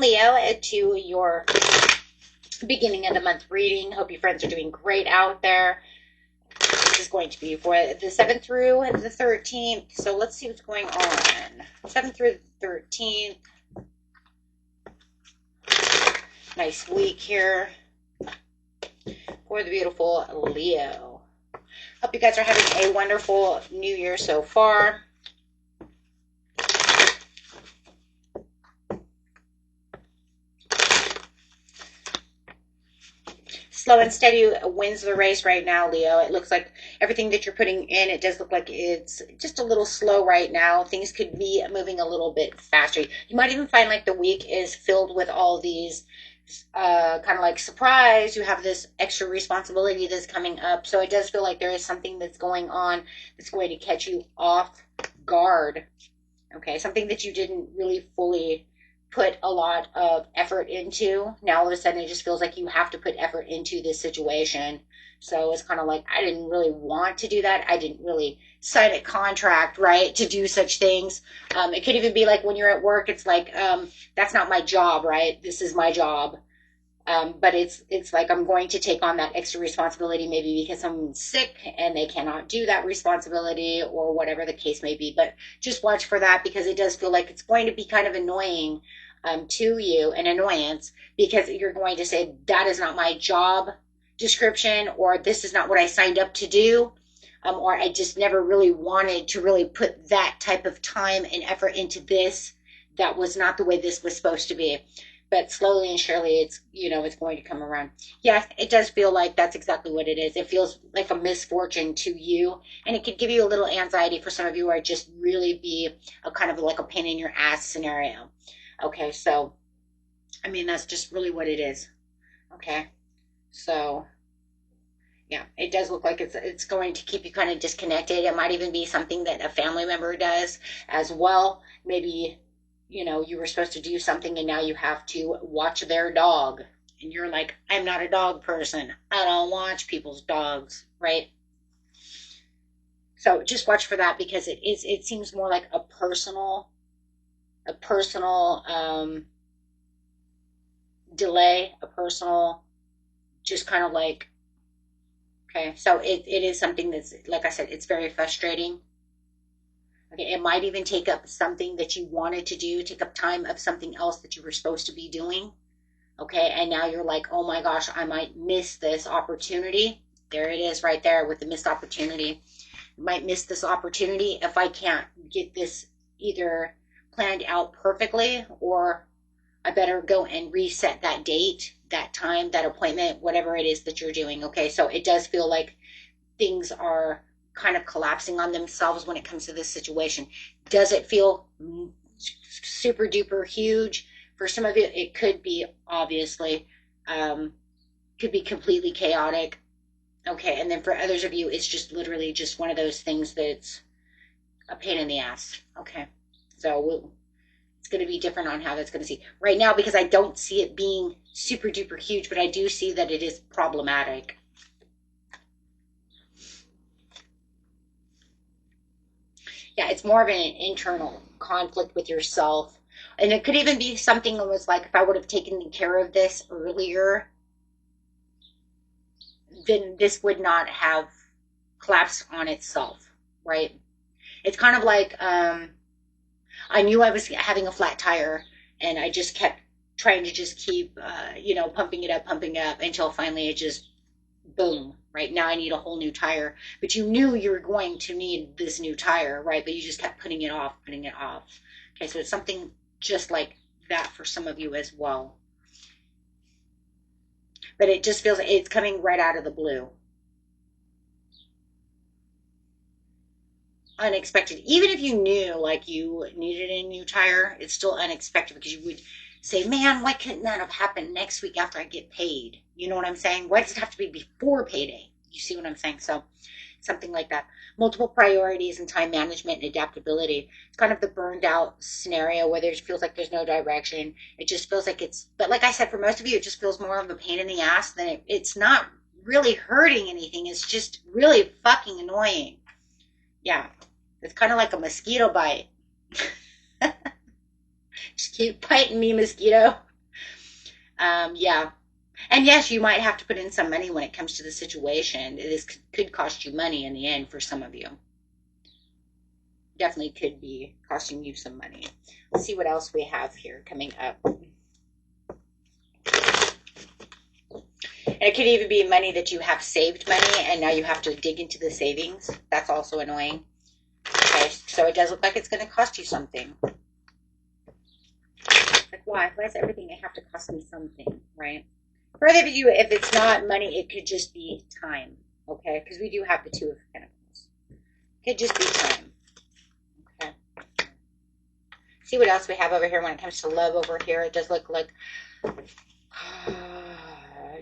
welcome, Leo, to your beginning of the month reading. Hope your friends are doing great out there. This is going to be for the 7th through the 13th. So let's see what's going on. 7th through the 13th. Nice week here for the beautiful Leo. Hope you guys are having a wonderful new year so far. Slow and steady wins the race right now, Leo. It looks like everything that you're putting in, it does look like it's just a little slow right now. Things could be moving a little bit faster. You might even find like the week is filled with all these kind of like surprise. You have this extra responsibility that's coming up. So it does feel like there is something that's going on that's going to catch you off guard. Okay, something that you didn't really fully put a lot of effort into. Now all of a sudden it just feels like you have to put effort into this situation. So it's kind of like, I didn't really want to do that. I didn't really sign a contract, right, to do such things. It could even be like when you're at work, it's like, that's not my job, right? This is my job. But it's like I'm going to take on that extra responsibility maybe because someone's sick and they cannot do that responsibility or whatever the case may be. But just watch for that because it does feel like it's going to be kind of annoying to you, an annoyance, because you're going to say that is not my job description, or this is not what I signed up to do, or I just never really wanted to really put that type of time and effort into this. That was not the way this was supposed to be. But slowly and surely, it's, it's going to come around. Yes, it does feel like that's exactly what it is. It feels like a misfortune to you, and it could give you a little anxiety for some of you, or just really be a kind of like a pain in your ass scenario. Okay, so, I mean, that's just really what it is. Okay, so, yeah, it does look like it's going to keep you kind of disconnected. It might even be something that a family member does as well. Maybe you were supposed to do something and now you have to watch their dog. And you're like, I'm not a dog person. I don't watch people's dogs, right? So just watch for that because it seems more like a personal delay, a personal, just kind of like, okay. So it is something that's, like I said, it's very frustrating. Okay, it might even take up something that you wanted to do, take up time of something else that you were supposed to be doing. Okay, and now you're like, oh my gosh, I might miss this opportunity. There it is right there with the missed opportunity. You might miss this opportunity if I can't get this either planned out perfectly, or I better go and reset that date, that time, that appointment, whatever it is that you're doing. Okay, so it does feel like things are kind of collapsing on themselves when it comes to this situation. Does it feel super duper huge? For some of you, it could be, obviously, could be completely chaotic. Okay, and then for others of you, it's just literally just one of those things that's a pain in the ass. Okay, so it's going to be different on how that's going to see right now, because I don't see it being super duper huge, but I do see that it is problematic. Yeah, it's more of an internal conflict with yourself. And it could even be something that was like, if I would have taken care of this earlier, then this would not have collapsed on itself, right? It's kind of like, I knew I was having a flat tire, and I just kept trying to just keep, pumping it up until finally it just, boom, right? Now I need a whole new tire. But you knew you were going to need this new tire, right? But you just kept putting it off. Okay, so it's something just like that for some of you as well. But it just feels like it's coming right out of the blue. Unexpected. Even if you knew like you needed a new tire, it's still unexpected, because you would say, man, why couldn't that have happened next week after I get paid? You know what I'm saying? Why does it have to be before payday? You see what I'm saying? So something like that. Multiple priorities and time management and adaptability. It's kind of the burned out scenario where it feels like there's no direction. It just feels like but like I said, for most of you, it just feels more of a pain in the ass than it's not really hurting anything. It's just really fucking annoying. Yeah. It's kind of like a mosquito bite. Just keep biting me, mosquito. Yeah. And yes, you might have to put in some money when it comes to the situation. Could cost you money in the end for some of you. Definitely could be costing you some money. Let's see what else we have here coming up. And it could even be money that you have saved money and now you have to dig into the savings. That's also annoying. Okay, so it does look like it's going to cost you something. Like, why? Why does everything have to cost me something, right? For other of you, if it's not money, it could just be time, okay? Because we do have the Two of Pentacles. It could just be time, okay? See what else we have over here when it comes to love over here. It does look like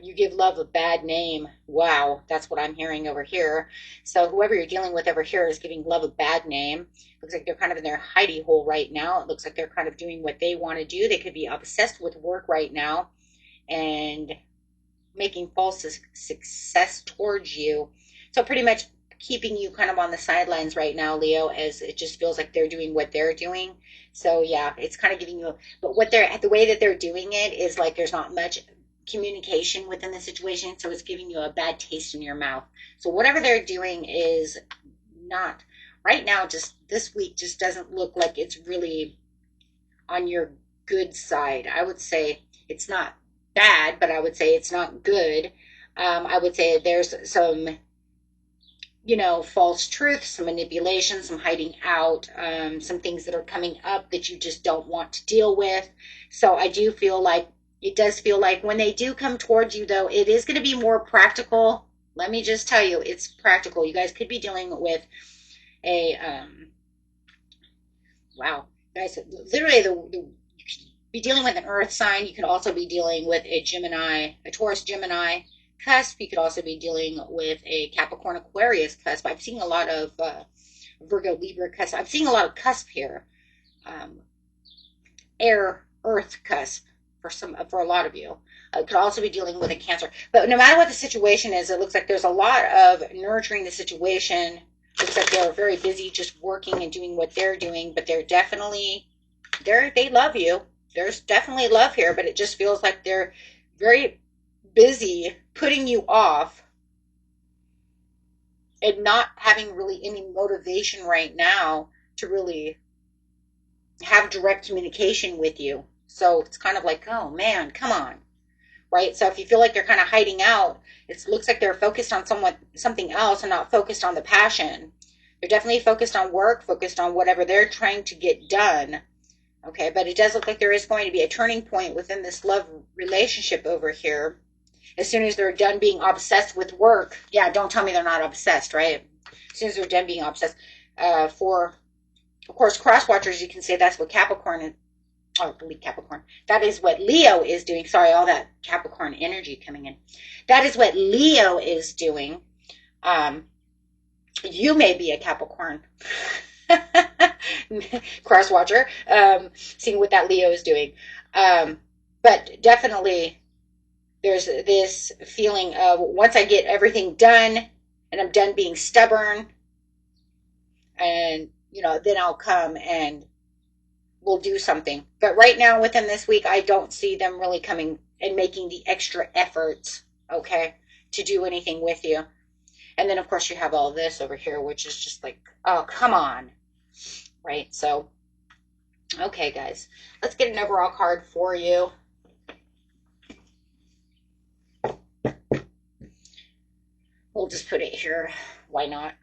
you give love a bad name. Wow, that's what I'm hearing over here. So whoever you're dealing with over here is giving love a bad name. Looks like they're kind of in their hidey hole right now. It looks like they're kind of doing what they want to do. They could be obsessed with work right now and making false success towards you. So pretty much keeping you kind of on the sidelines right now, Leo, as it just feels like they're doing what they're doing. So yeah, it's kind of giving you, but the way that they're doing it is like there's not much communication within the situation, so it's giving you a bad taste in your mouth. So whatever they're doing is not right now, just this week just doesn't look like it's really on your good side. I would say it's not bad, but I would say it's not good. I would say there's some, false truth, some manipulation, some hiding out, some things that are coming up that you just don't want to deal with. So I do feel like it does feel like when they do come towards you, though, it is going to be more practical. Let me just tell you, it's practical. You guys could be dealing with a, wow, guys, literally you could be dealing with an earth sign. You could also be dealing with a Gemini, a Taurus Gemini cusp. You could also be dealing with a Capricorn Aquarius cusp. I'm seeing a lot of Virgo Libra cusp. I'm seeing a lot of cusp here. Air Earth cusp for a lot of you. Could also be dealing with a Cancer. But no matter what the situation is, it looks like there's a lot of nurturing the situation. Looks like they're very busy just working and doing what they're doing, but they're definitely they love you. There's definitely love here, but it just feels like they're very busy putting you off and not having really any motivation right now to really have direct communication with you. So it's kind of like, oh man, come on, right? So if you feel like they're kind of hiding out, it looks like they're focused on something else and not focused on the passion. They're definitely focused on work, focused on whatever they're trying to get done. Okay, but it does look like there is going to be a turning point within this love relationship over here. As soon as they're done being obsessed with work, yeah, don't tell me they're not obsessed, right? As soon as they're done being obsessed, for, of course, cross watchers, you can say that's what Capricorn is. Oh, Capricorn. That is what Leo is doing. Sorry, all that Capricorn energy coming in. That is what Leo is doing. You may be a Capricorn cross watcher, seeing what that Leo is doing. But definitely there's this feeling of once I get everything done and I'm done being stubborn and, then I'll come and we'll do something. But right now within this week, I don't see them really coming and making the extra efforts, okay, to do anything with you. And then, of course, you have all this over here, which is just like, oh, come on, right? So, okay, guys, let's get an overall card for you. We'll just put it here. Why not?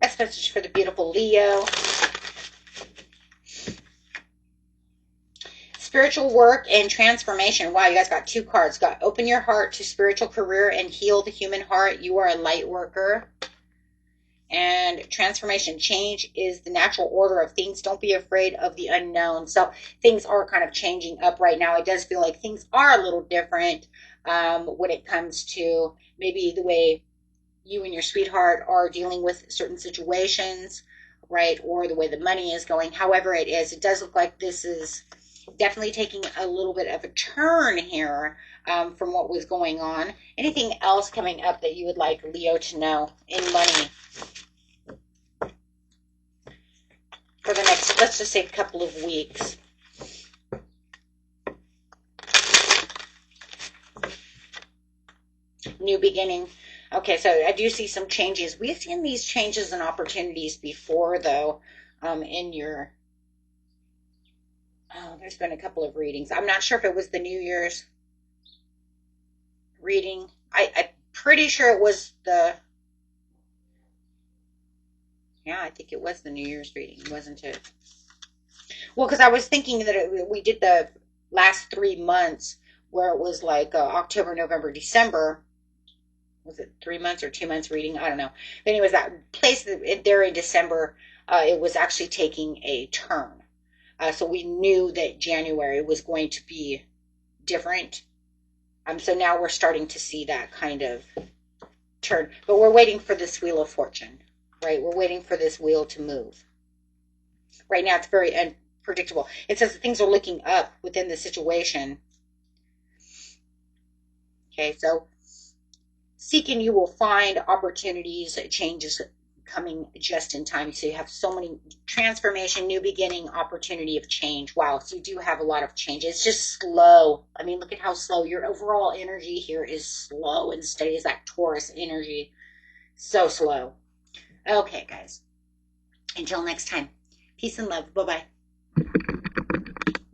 That's message for the beautiful Leo. Spiritual work and transformation. Wow, you guys got two cards. Got open your heart to spiritual career and heal the human heart. You are a light worker. And transformation, change is the natural order of things. Don't be afraid of the unknown. So things are kind of changing up right now. It does feel like things are a little different when it comes to maybe the way you and your sweetheart are dealing with certain situations, right? Or the way the money is going. However it is, it does look like this is definitely taking a little bit of a turn here. from what was going on. Anything else coming up that you would like Leo to know in money for the next, let's just say, couple of weeks? New beginning. Okay, so I do see some changes. We've seen these changes and opportunities before, though, in your, oh, there's been a couple of readings. I'm not sure if it was the New Year's reading. I'm pretty sure it was the, yeah, I think it was the New Year's reading, wasn't it? Well, because I was thinking that we did the last 3 months where it was like October, November, December. Was it 3 months or 2 months reading? I don't know. But anyways, that place there in December, it was actually taking a turn. So we knew that January was going to be different. So now we're starting to see that kind of turn. But we're waiting for this wheel of fortune, right? We're waiting for this wheel to move. Right now it's very unpredictable. It says that things are looking up within the situation. Okay, so seek and you will find opportunities, changes coming just in time. So you have so many transformation, new beginning, opportunity of change. Wow, so you do have a lot of change. It's just slow. I mean, look at how slow your overall energy here is. Slow and steady as that Taurus energy. So slow. Okay, guys. Until next time. Peace and love. Bye-bye.